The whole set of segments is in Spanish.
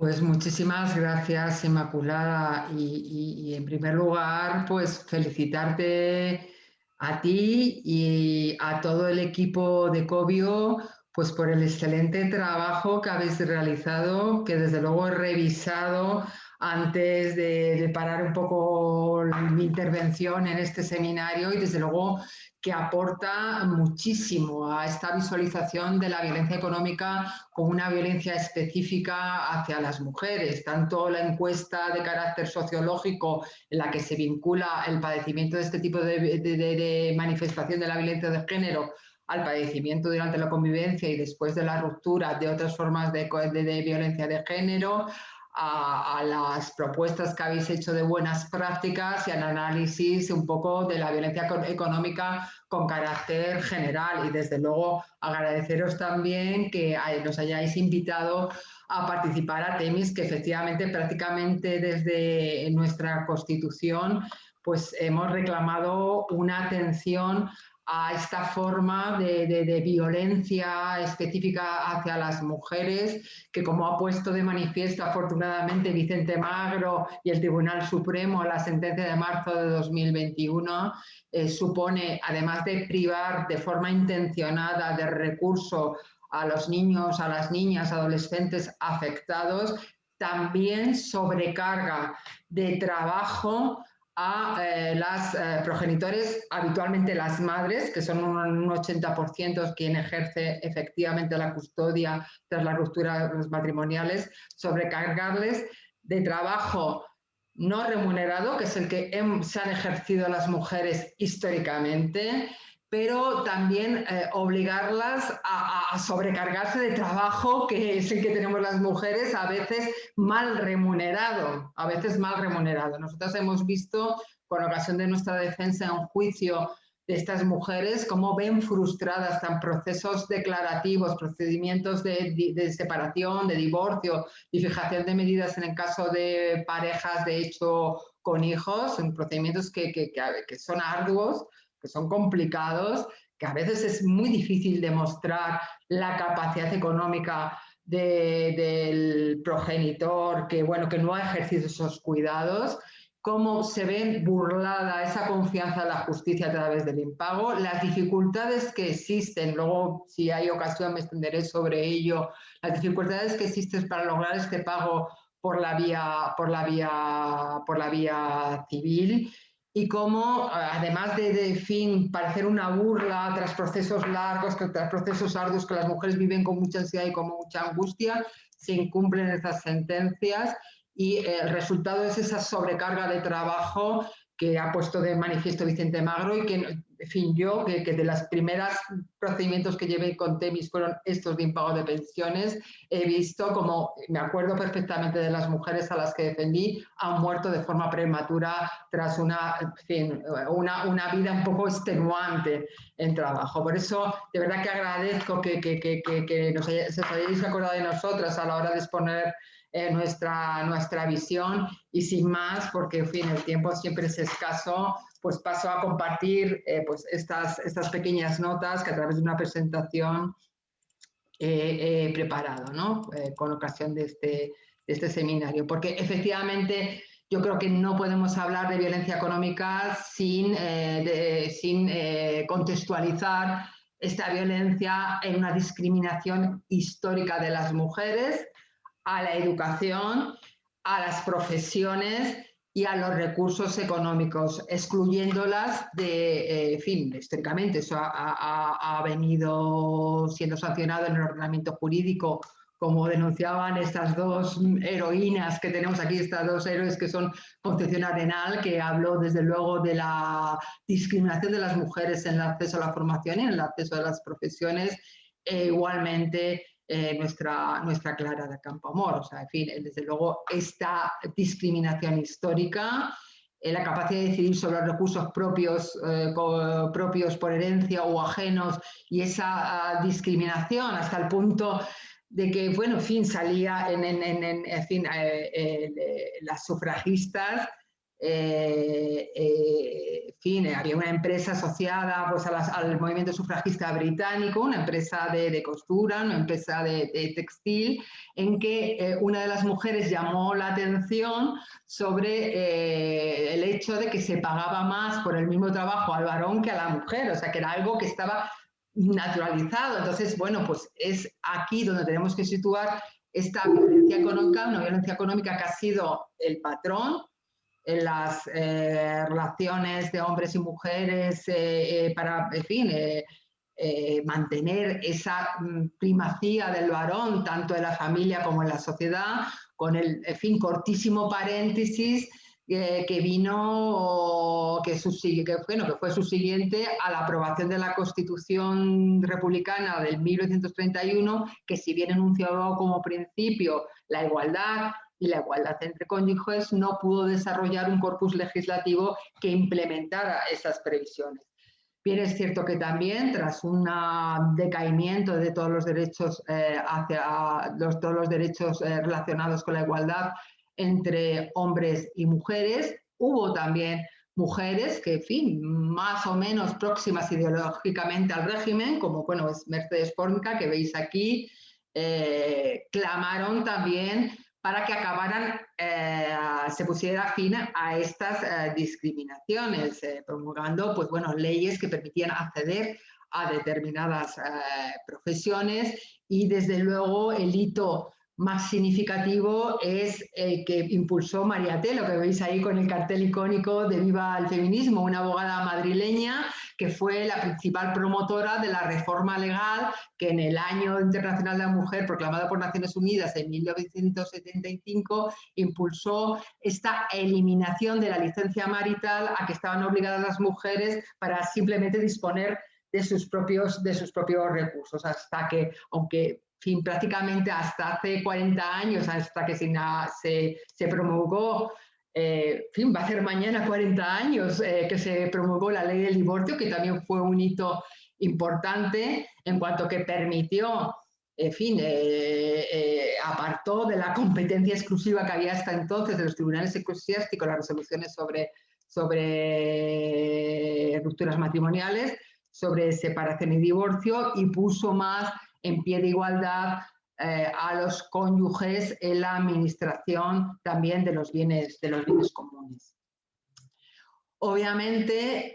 Pues muchísimas gracias, Inmaculada. Y en primer lugar, pues felicitarte a ti y a todo el equipo de Covio, pues por el excelente trabajo que habéis realizado, que desde luego he revisado antes de parar un poco mi intervención en este seminario y desde luego que aporta muchísimo a esta visualización de la violencia económica como una violencia específica hacia las mujeres. Tanto la encuesta de carácter sociológico en la que se vincula el padecimiento de este tipo de manifestación de la violencia de género al padecimiento durante la convivencia y después de la ruptura de otras formas de violencia de género, a las propuestas que habéis hecho de buenas prácticas y al análisis un poco de la violencia económica con carácter general. Y desde luego agradeceros también que nos hayáis invitado a participar a Temis, que efectivamente prácticamente desde nuestra Constitución pues hemos reclamado una atención a esta forma de violencia específica hacia las mujeres, que como ha puesto de manifiesto afortunadamente Vicente Magro y el Tribunal Supremo, la sentencia de marzo de 2021, supone, además de privar de forma intencionada de recurso a los niños, a las niñas, adolescentes afectados, también sobrecarga de trabajo a las progenitores, habitualmente las madres, que son un 80% quien ejerce efectivamente la custodia tras la ruptura de los matrimoniales, sobrecargarles de trabajo no remunerado, que es el que se han ejercido las mujeres históricamente, pero también obligarlas a sobrecargarse de trabajo, que es el que tenemos las mujeres, a veces mal remunerado, a veces mal remunerado. Nosotros hemos visto, con ocasión de nuestra defensa en juicio de estas mujeres, cómo ven frustradas tan procesos declarativos, procedimientos de separación, de divorcio y fijación de medidas en el caso de parejas de hecho con hijos, en procedimientos que son arduos, que son complicados, que a veces es muy difícil demostrar la capacidad económica del progenitor que, bueno, que no ha ejercido esos cuidados, cómo se ve burlada esa confianza en la justicia a través del impago, las dificultades que existen, luego si hay ocasión me extenderé sobre ello, las dificultades que existen para lograr este pago por la vía civil, y cómo, además fin, parecer una burla tras procesos largos, tras procesos arduos que las mujeres viven con mucha ansiedad y con mucha angustia, se incumplen esas sentencias y el resultado es esa sobrecarga de trabajo que ha puesto de manifiesto Vicente Magro y que, en fin, yo, que de las primeras procedimientos que llevé con Temis fueron estos de impago de pensiones, he visto como, me acuerdo perfectamente de las mujeres a las que defendí, han muerto de forma prematura tras una vida un poco extenuante en trabajo. Por eso, de verdad que agradezco que os hayáis acordado de nosotras a la hora de exponer nuestra visión, y sin más, porque en fin, el tiempo siempre es escaso, pues paso a compartir pues estas pequeñas notas que a través de una presentación he preparado, ¿no? Con ocasión de este seminario, porque efectivamente yo creo que no podemos hablar de violencia económica sin contextualizar esta violencia en una discriminación histórica de las mujeres, a la educación, a las profesiones y a los recursos económicos, excluyéndolas de, en fin, históricamente eso ha venido siendo sancionado en el ordenamiento jurídico, como denunciaban estas dos heroínas que tenemos aquí, estas dos héroes que son Concepción Arenal, que habló desde luego de la discriminación de las mujeres en el acceso a la formación y en el acceso a las profesiones, igualmente nuestra Clara de Campoamor. O sea, en fin, desde luego esta discriminación histórica, la capacidad de decidir sobre los recursos propios por herencia o ajenos, y esa discriminación hasta el punto de que, bueno, en fin, salía en fin, las sufragistas en fin, había una empresa asociada pues, al movimiento sufragista británico, una empresa de costura, una empresa de textil, en que una de las mujeres llamó la atención sobre el hecho de que se pagaba más por el mismo trabajo al varón que a la mujer, o sea, que era algo que estaba naturalizado. Entonces, bueno, pues es aquí donde tenemos que situar esta violencia económica, una violencia económica que ha sido el patrón en las relaciones de hombres y mujeres para, en fin, mantener esa primacía del varón, tanto en la familia como en la sociedad, con el, en fin, cortísimo paréntesis que vino, que fue subsiguiente a la aprobación de la Constitución Republicana del 1931, que si bien enunciaba como principio la igualdad y la igualdad entre cónyuges, no pudo desarrollar un corpus legislativo que implementara esas previsiones. Bien, es cierto que también tras un decaimiento de todos los derechos todos los derechos relacionados con la igualdad entre hombres y mujeres, hubo también mujeres que, en fin, más o menos próximas ideológicamente al régimen, como bueno, es Mercedes Pórnica, que veis aquí, clamaron también para que se pusiera fin a estas discriminaciones, promulgando pues, bueno, leyes que permitían acceder a determinadas profesiones, y desde luego el hito más significativo es el que impulsó Mariate, lo que veis ahí con el cartel icónico de Viva el Feminismo, una abogada madrileña que fue la principal promotora de la reforma legal que en el Año Internacional de la Mujer, proclamado por Naciones Unidas en 1975, impulsó esta eliminación de la licencia marital a que estaban obligadas las mujeres para simplemente disponer de sus propios recursos, hasta que, aunque fin, prácticamente hasta hace 40 años, hasta que se promulgó, fin, va a ser mañana 40 años que se promulgó la ley del divorcio, que también fue un hito importante en cuanto que permitió, en fin, apartó de la competencia exclusiva que había hasta entonces de los tribunales eclesiásticos las resoluciones sobre rupturas matrimoniales, sobre separación y divorcio, y puso más en pie de igualdad a los cónyuges en la administración también de los bienes comunes. Obviamente,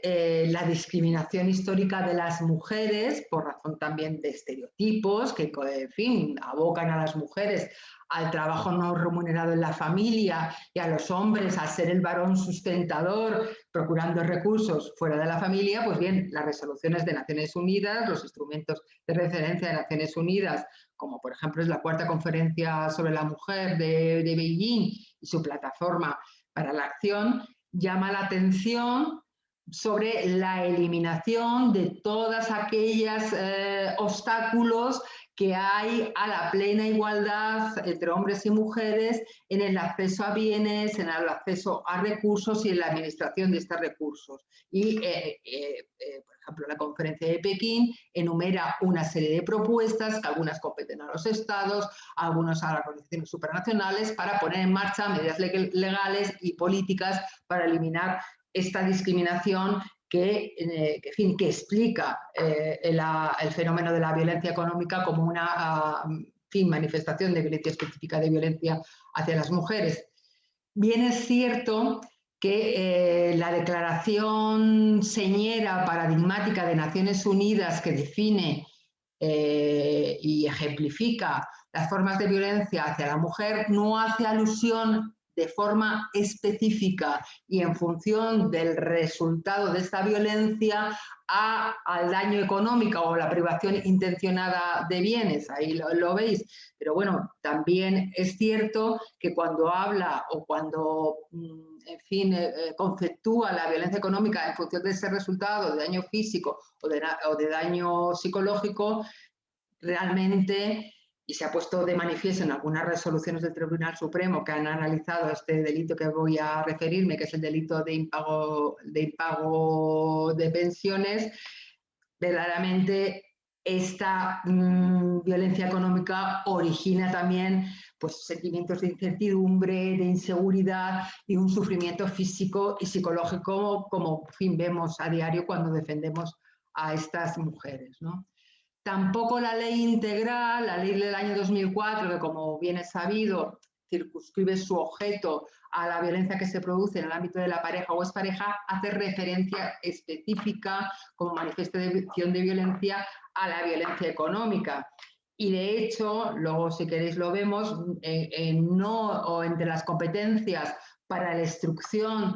la discriminación histórica de las mujeres, por razón también de estereotipos que, en fin, abocan a las mujeres al trabajo no remunerado en la familia y a los hombres a ser el varón sustentador, procurando recursos fuera de la familia, pues bien, las resoluciones de Naciones Unidas, los instrumentos de referencia de Naciones Unidas, como por ejemplo es la Cuarta Conferencia sobre la Mujer de Beijing y su plataforma para la acción, llama la atención sobre la eliminación de todas aquellas obstáculos que hay a la plena igualdad entre hombres y mujeres en el acceso a bienes, en el acceso a recursos y en la administración de estos recursos. Y, por ejemplo, la conferencia de Pekín enumera una serie de propuestas que algunas competen a los estados, algunos a las organizaciones supranacionales, para poner en marcha medidas legales y políticas para eliminar esta discriminación que explica el fenómeno de la violencia económica como una manifestación de violencia específica de violencia hacia las mujeres. Bien es cierto que la declaración señera paradigmática de Naciones Unidas que define y ejemplifica las formas de violencia hacia la mujer no hace alusión de forma específica y en función del resultado de esta violencia al daño económico o la privación intencionada de bienes, ahí lo veis. Pero bueno, también es cierto que cuando habla o cuando, en fin, conceptúa la violencia económica en función de ese resultado de daño físico o de daño psicológico, realmente, y se ha puesto de manifiesto en algunas resoluciones del Tribunal Supremo que han analizado este delito que voy a referirme, que es el delito de impago de pensiones, verdaderamente esta violencia económica origina también pues, sentimientos de incertidumbre, de inseguridad y un sufrimiento físico y psicológico, como en fin, vemos a diario cuando defendemos a estas mujeres, ¿no? Tampoco la ley integral, la ley del año 2004, que como bien es sabido, circunscribe su objeto a la violencia que se produce en el ámbito de la pareja o expareja, hace referencia específica como manifestación de violencia a la violencia económica. Y de hecho, luego si queréis lo vemos, o entre las competencias para la instrucción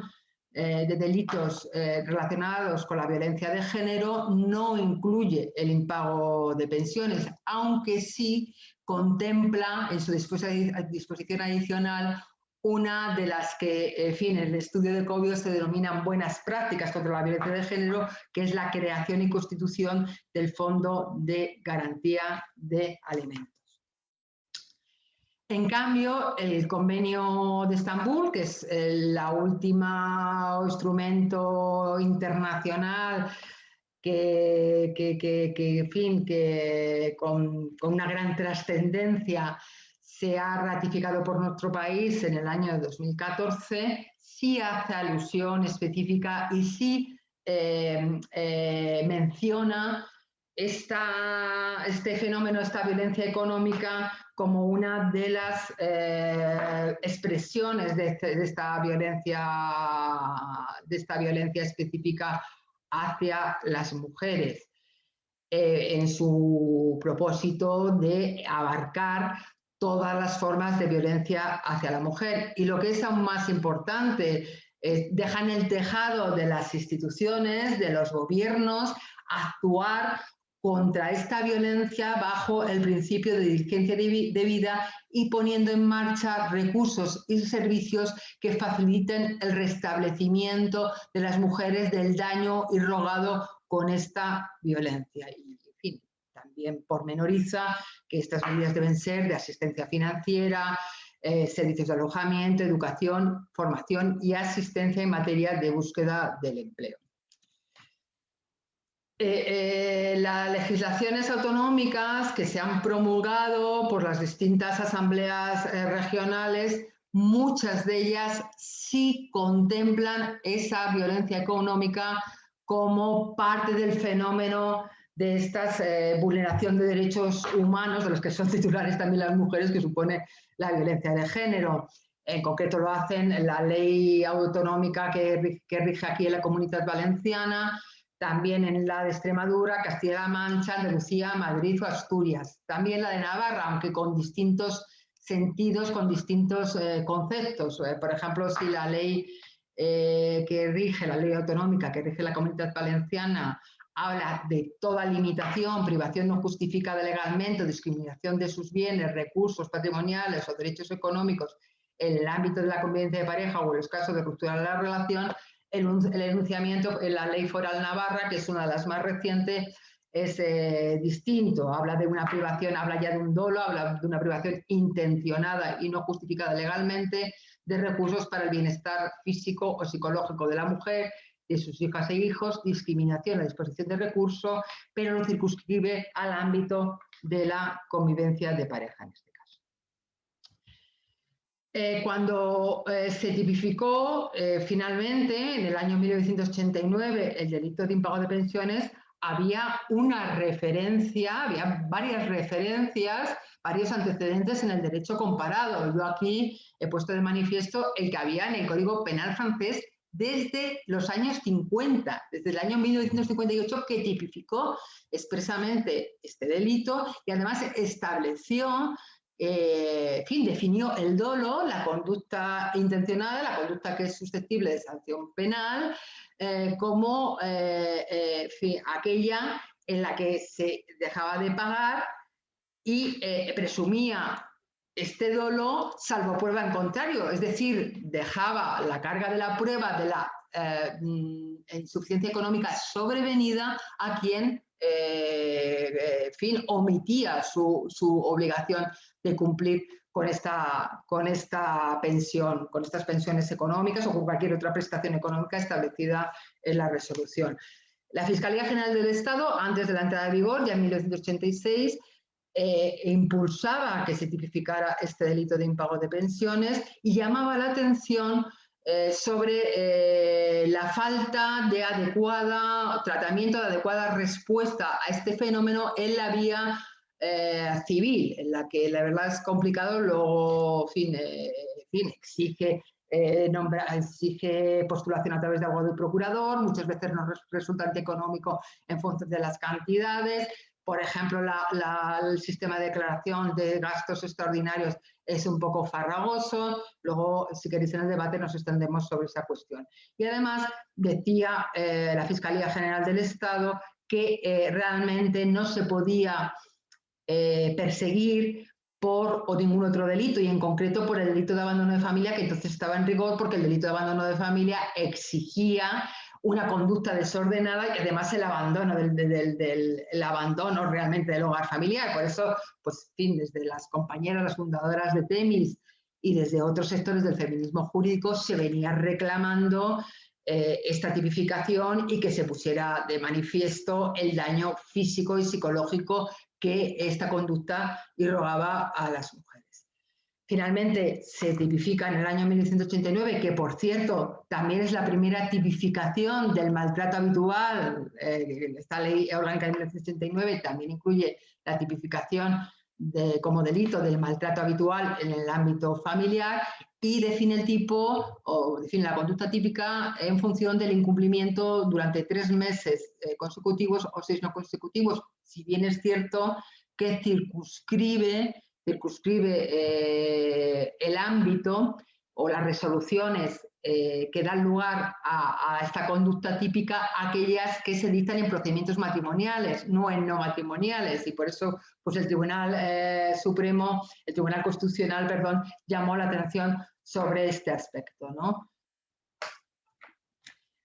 de delitos relacionados con la violencia de género no incluye el impago de pensiones, aunque sí contempla en su disposición adicional una de las que, en fin, en el estudio de Covio se denominan buenas prácticas contra la violencia de género, que es la creación y constitución del Fondo de Garantía de Alimentos. En cambio, el Convenio de Estambul, que es el último instrumento internacional que con una gran trascendencia se ha ratificado por nuestro país en el año 2014, sí hace alusión específica y sí menciona este fenómeno, esta violencia económica, como una de las expresiones de esta violencia específica hacia las mujeres, en su propósito de abarcar todas las formas de violencia hacia la mujer. Y lo que es aún más importante, dejan el tejado de las instituciones, de los gobiernos, actuar contra esta violencia bajo el principio de diligencia debida y poniendo en marcha recursos y servicios que faciliten el restablecimiento de las mujeres del daño irrogado con esta violencia. Y, en fin, también pormenoriza que estas medidas deben ser de asistencia financiera, servicios de alojamiento, educación, formación y asistencia en materia de búsqueda del empleo. Las legislaciones autonómicas que se han promulgado por las distintas asambleas regionales, muchas de ellas sí contemplan esa violencia económica como parte del fenómeno de esta vulneración de derechos humanos, de los que son titulares también las mujeres, que supone la violencia de género. En concreto lo hacen en la ley autonómica que rige aquí en la Comunitat Valenciana, también en la de Extremadura, Castilla-La Mancha, Andalucía, Madrid o Asturias. También la de Navarra, aunque con distintos sentidos, con distintos conceptos. Por ejemplo, si la ley que rige, la ley autonómica que rige la Comunitat Valenciana, habla de toda limitación, privación no justificada legalmente, discriminación de sus bienes, recursos patrimoniales o derechos económicos en el ámbito de la convivencia de pareja o en los casos de ruptura de la relación, el enunciamiento en la ley foral navarra, que es una de las más recientes, es distinto. Habla de una privación, habla ya de un dolo, habla de una privación intencionada y no justificada legalmente de recursos para el bienestar físico o psicológico de la mujer, de sus hijas e hijos, discriminación a disposición de recursos, pero no circunscribe al ámbito de la convivencia de pareja en este caso. Cuando se tipificó finalmente en el año 1989 el delito de impago de pensiones, había una referencia, había varias referencias, varios antecedentes en el derecho comparado. Yo aquí he puesto de manifiesto el que había en el Código Penal francés desde los años 50, desde el año 1958, que tipificó expresamente este delito y además estableció, en fin, definió el dolo, la conducta intencionada, la conducta que es susceptible de sanción penal, como aquella en la que se dejaba de pagar y presumía este dolo salvo prueba en contrario, es decir, dejaba la carga de la prueba de la insuficiencia económica sobrevenida a quien en fin, omitía su obligación de cumplir con esta pensión, con estas pensiones económicas o con cualquier otra prestación económica establecida en la resolución. La Fiscalía General del Estado, antes de la entrada en vigor, ya en 1986, impulsaba que se tipificara este delito de impago de pensiones y llamaba la atención sobre la falta de tratamiento, de adecuada respuesta a este fenómeno en la vía civil, en la que la verdad es complicado, luego, exige exige postulación a través de abogado y procurador, muchas veces no resulta económico en función de las cantidades. Por ejemplo, el sistema de declaración de gastos extraordinarios es un poco farragoso. Luego, si queréis en el debate, nos extendemos sobre esa cuestión. Y además, decía la Fiscalía General del Estado que realmente no se podía perseguir o ningún otro delito, y en concreto por el delito de abandono de familia, que entonces estaba en rigor porque el delito de abandono de familia exigía una conducta desordenada y además el abandono el abandono realmente del hogar familiar. Por eso, pues, desde las compañeras, las fundadoras de Temis y desde otros sectores del feminismo jurídico se venía reclamando esta tipificación y que se pusiera de manifiesto el daño físico y psicológico que esta conducta irrogaba a las mujeres. Finalmente se tipifica en el año 1989, que por cierto también es la primera tipificación del maltrato habitual. Esta ley orgánica de 1989 también incluye la tipificación como delito del maltrato habitual en el ámbito familiar y define el tipo o define la conducta típica en función del incumplimiento durante 3 meses consecutivos o 6 no consecutivos, si bien es cierto que circunscribe el ámbito o las resoluciones que dan lugar a esta conducta típica, aquellas que se dictan en procedimientos matrimoniales, no en no matrimoniales, y por eso pues el Tribunal Supremo, el Tribunal Constitucional, perdón, llamó la atención sobre este aspecto, ¿no?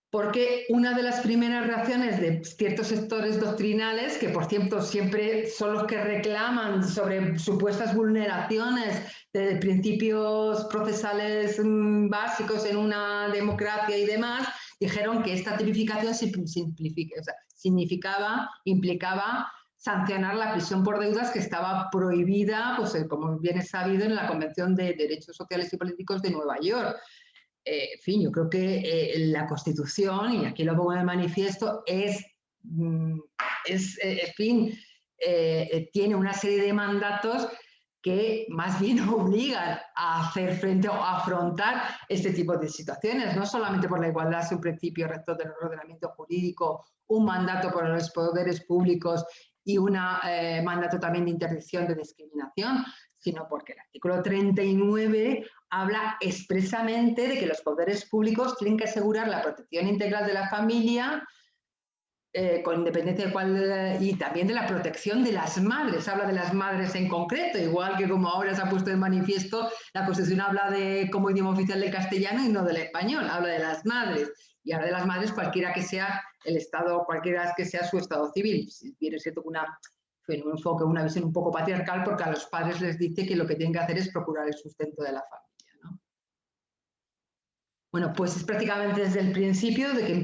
Porque una de las primeras reacciones de ciertos sectores doctrinales, que por cierto siempre son los que reclaman sobre supuestas vulneraciones de principios procesales básicos en una democracia y demás, dijeron que esta tipificación implicaba sancionar la prisión por deudas, que estaba prohibida, pues como bien es sabido, en la Convención de Derechos Sociales y Políticos de Nueva York. En fin, yo creo que la Constitución, y aquí lo pongo de manifiesto, tiene una serie de mandatos que más bien obligan a hacer frente o a afrontar este tipo de situaciones, no solamente por la igualdad, es un principio rector del ordenamiento jurídico, un mandato por los poderes públicos y un mandato también de interdicción de discriminación, sino porque el artículo 39 habla expresamente de que los poderes públicos tienen que asegurar la protección integral de la familia, con independencia de cuál, y también de la protección de las madres. Habla de las madres en concreto, igual que como ahora se ha puesto de manifiesto, la Constitución habla como idioma oficial del castellano y no del español, habla de las madres. Y habla de las madres cualquiera que sea el estado, cualquiera que sea su estado civil. Si bien es cierto que un enfoque, una visión un poco patriarcal, porque a los padres les dice que lo que tienen que hacer es procurar el sustento de la familia, ¿no? Bueno, pues es prácticamente desde el principio de que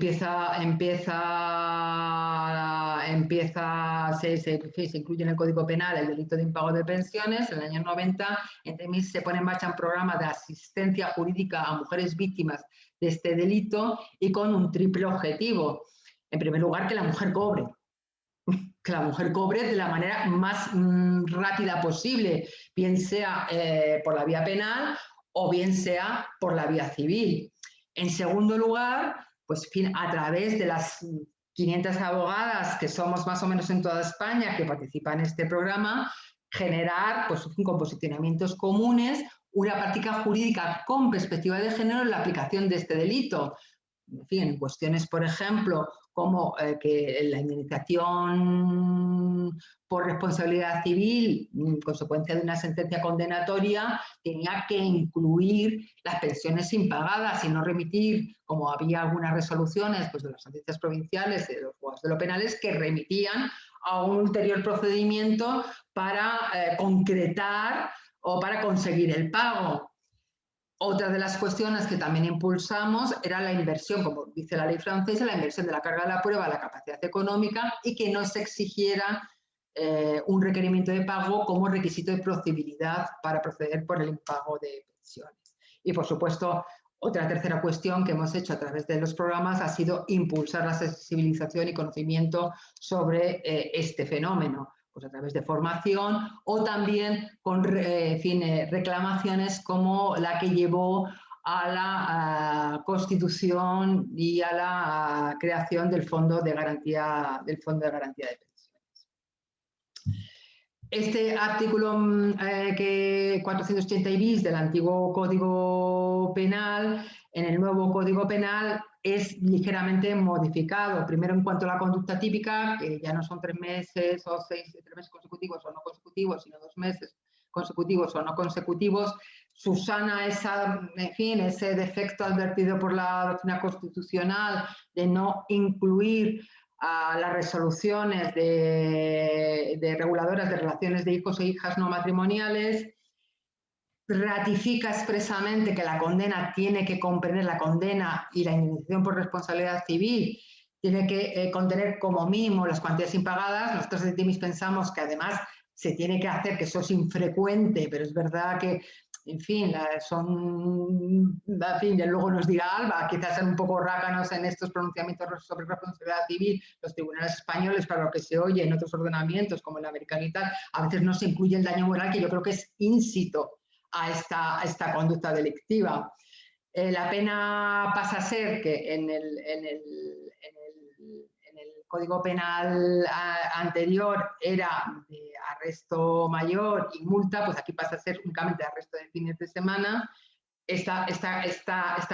se incluye en el Código Penal el delito de impago de pensiones. En el año 90, en Temis se pone en marcha un programa de asistencia jurídica a mujeres víctimas de este delito y con un triple objetivo. En primer lugar, que la mujer cobre de la manera más rápida posible, bien sea por la vía penal o bien sea por la vía civil. En segundo lugar, pues a través de las 500 abogadas que somos más o menos en toda España que participan en este programa, generar pues, con posicionamientos comunes una práctica jurídica con perspectiva de género en la aplicación de este delito. En fin, en cuestiones, por ejemplo, como que la indemnización por responsabilidad civil, consecuencia de una sentencia condenatoria, tenía que incluir las pensiones impagadas y no remitir, como había algunas resoluciones pues, de las audiencias provinciales, de los juzgados de lo penales, que remitían a un ulterior procedimiento para concretar o para conseguir el pago. Otra de las cuestiones que también impulsamos era la inversión, como dice la ley francesa, la inversión de la carga de la prueba a la capacidad económica y que no se exigiera un requerimiento de pago como requisito de procedibilidad para proceder por el impago de pensiones. Y, por supuesto, otra tercera cuestión que hemos hecho a través de los programas ha sido impulsar la sensibilización y conocimiento sobre este fenómeno, pues a través de formación o también con reclamaciones como la que llevó a la constitución y a la creación del Fondo de Garantía de Pensiones. Este artículo 480 bis del antiguo Código Penal, en el nuevo Código Penal, es ligeramente modificado. Primero, en cuanto a la conducta típica, que ya no son 3 meses o 3 meses consecutivos o no consecutivos, sino 2 meses consecutivos o no consecutivos, subsana ese defecto advertido por la doctrina constitucional de no incluir a las resoluciones de reguladoras de relaciones de hijos e hijas no matrimoniales, ratifica expresamente que la condena tiene que comprender la condena y la indemnización por responsabilidad civil, tiene que contener como mínimo las cuantías impagadas. Nosotros de TIMIS pensamos que además se tiene que hacer, que eso es infrecuente, pero es verdad que en fin, luego nos dirá Alba, quizás ser un poco rácanos en estos pronunciamientos sobre responsabilidad civil, los tribunales españoles, para lo que se oye en otros ordenamientos, como el americano y tal, a veces no se incluye el daño moral, que yo creo que es íncito a esta conducta delictiva. La pena pasa a ser que en el Código Penal anterior era de arresto mayor y multa, pues aquí pasa a ser únicamente arresto de fines de semana. Esta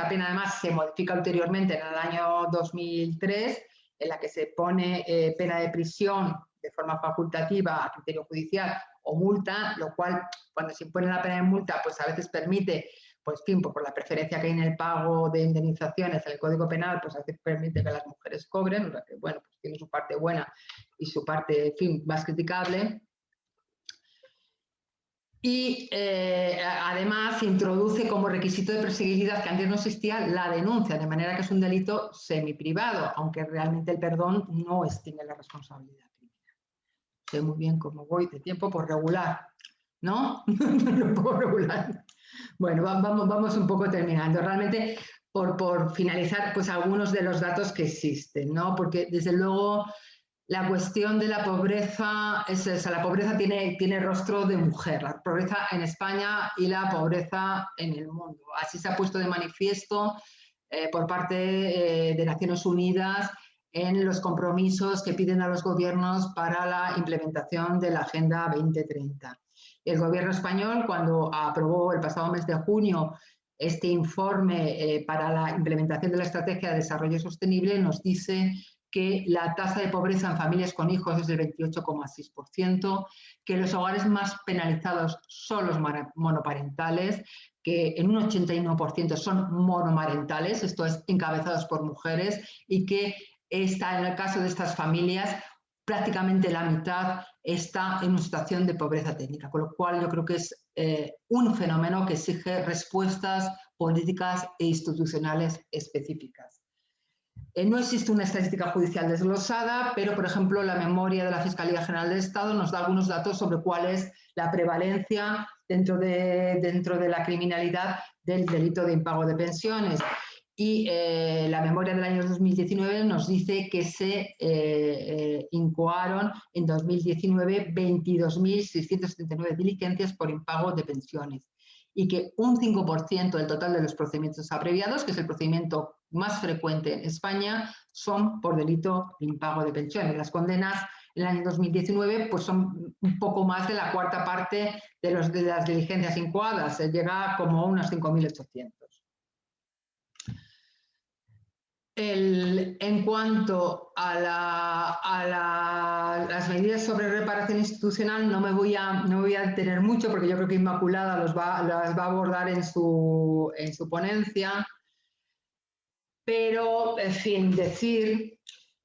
pena además se modifica ulteriormente en el año 2003, en la que se pone pena de prisión de forma facultativa a criterio judicial o multa, lo cual cuando se impone la pena de multa pues a veces permite, pues fin, por la preferencia que hay en el pago de indemnizaciones en el Código Penal, pues a veces permite que las mujeres cobren, o sea que bueno, pues tiene su parte buena y su parte, en fin, más criticable. Y además introduce como requisito de perseguibilidad, que antes no existía, la denuncia, de manera que es un delito semiprivado, aunque realmente el perdón no extingue la responsabilidad criminal. Sé muy bien cómo voy de tiempo por regular, ¿no? No puedo regular. Bueno, vamos un poco terminando. Realmente, por finalizar, pues algunos de los datos que existen, ¿no? Porque desde luego la cuestión de la pobreza es esa, la pobreza tiene rostro de mujer, la pobreza en España y la pobreza en el mundo. Así se ha puesto de manifiesto por parte de Naciones Unidas en los compromisos que piden a los gobiernos para la implementación de la Agenda 2030. El gobierno español, cuando aprobó el pasado mes de junio este informe para la implementación de la Estrategia de Desarrollo Sostenible, nos dice que la tasa de pobreza en familias con hijos es del 28,6%, que los hogares más penalizados son los monoparentales, que en un 81% son monomarentales, esto es, encabezados por mujeres, y que en el caso de estas familias prácticamente la mitad está en una situación de pobreza técnica, con lo cual yo creo que es un fenómeno que exige respuestas políticas e institucionales específicas. No existe una estadística judicial desglosada, pero, por ejemplo, la memoria de la Fiscalía General del Estado nos da algunos datos sobre cuál es la prevalencia dentro de la criminalidad del delito de impago de pensiones. Y la memoria del año 2019 nos dice que se incoaron en 2019 22.679 diligencias por impago de pensiones y que un 5% del total de los procedimientos abreviados, que es el procedimiento más frecuente en España, son por delito de impago de pensiones. Las condenas en el año 2019 pues son un poco más de la cuarta parte de las diligencias incoadas, se llega como a unos 5.800. En cuanto a las medidas sobre reparación institucional, no me voy a detener mucho porque yo creo que Inmaculada las va a abordar en su ponencia. Pero, en fin, decir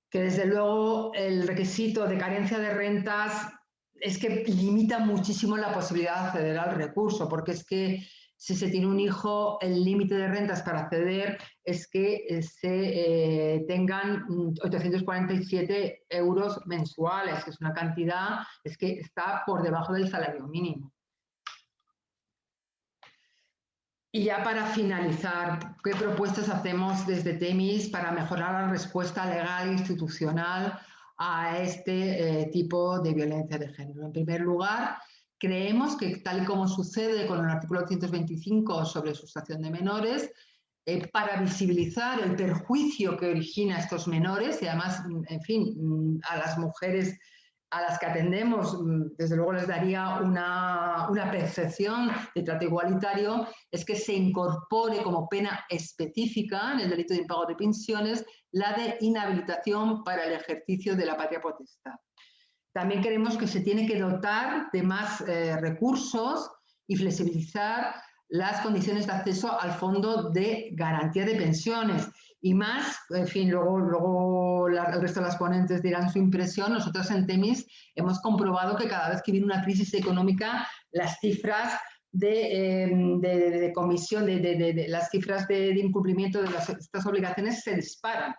que desde luego el requisito de carencia de rentas es que limita muchísimo la posibilidad de acceder al recurso, porque es que si se tiene un hijo, el límite de rentas para acceder es que se tengan 847 euros mensuales, que es una cantidad, es que está por debajo del salario mínimo. Y ya para finalizar, ¿qué propuestas hacemos desde Temis para mejorar la respuesta legal e institucional a este tipo de violencia de género? En primer lugar, creemos que, tal y como sucede con el artículo 125 sobre sustracción de menores, para visibilizar el perjuicio que origina a estos menores y además, en fin, a las mujeres a las que atendemos, desde luego les daría una percepción de trato igualitario, es que se incorpore como pena específica en el delito de impago de pensiones la de inhabilitación para el ejercicio de la patria potestad. También creemos que se tiene que dotar de más recursos y flexibilizar las condiciones de acceso al fondo de garantía de pensiones. Y más, en fin, luego el resto de las ponentes dirán su impresión. Nosotros en Temis hemos comprobado que cada vez que viene una crisis económica, las cifras de comisión, las cifras de incumplimiento de estas obligaciones se disparan.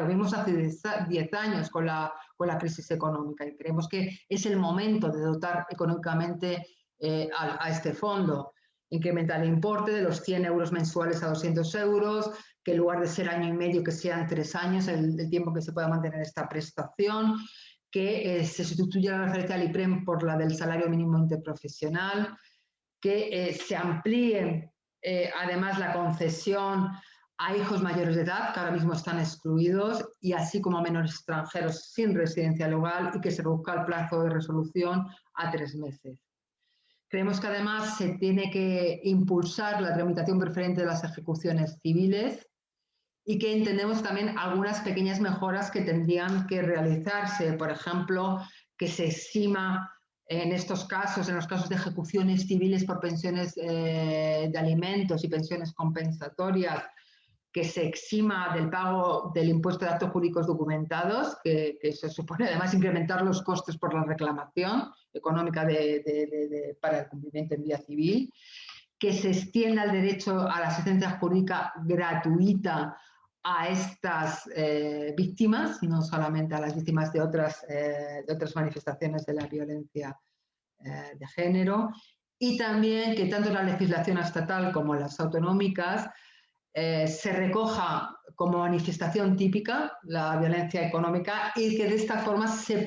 Lo vimos hace 10 años con la crisis económica y creemos que es el momento de dotar económicamente a este fondo. Incrementar el importe de los 100 euros mensuales a 200 euros, que en lugar de ser año y medio, que sean 3 años el tiempo que se pueda mantener esta prestación, que se sustituya la referencia al IPREM por la del salario mínimo interprofesional, que se amplíe además la concesión a hijos mayores de edad, que ahora mismo están excluidos, y así como a menores extranjeros sin residencia legal, y que se reduzca el plazo de resolución a 3 meses. Creemos que además se tiene que impulsar la tramitación preferente de las ejecuciones civiles y que entendemos también algunas pequeñas mejoras que tendrían que realizarse. Por ejemplo, que se exima en estos casos, en los casos de ejecuciones civiles por pensiones de alimentos y pensiones compensatorias, que se exima del pago del impuesto de actos jurídicos documentados, que se supone además incrementar los costes por la reclamación económica para el cumplimiento en vía civil, que se extienda el derecho a la asistencia jurídica gratuita a estas víctimas, no solamente a las víctimas de otras manifestaciones de la violencia de género, y también que tanto la legislación estatal como las autonómicas se recoja como manifestación típica la violencia económica y que de esta forma se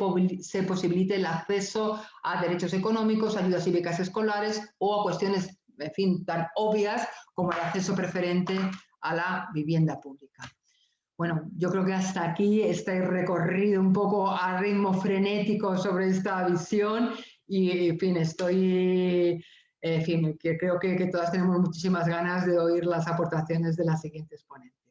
posibilite el acceso a derechos económicos, ayudas y becas escolares o a cuestiones, en fin, tan obvias como el acceso preferente a la vivienda pública. Bueno, yo creo que hasta aquí este recorrido un poco a ritmo frenético sobre esta visión y, en fin, que creo que todas tenemos muchísimas ganas de oír las aportaciones de las siguientes ponentes.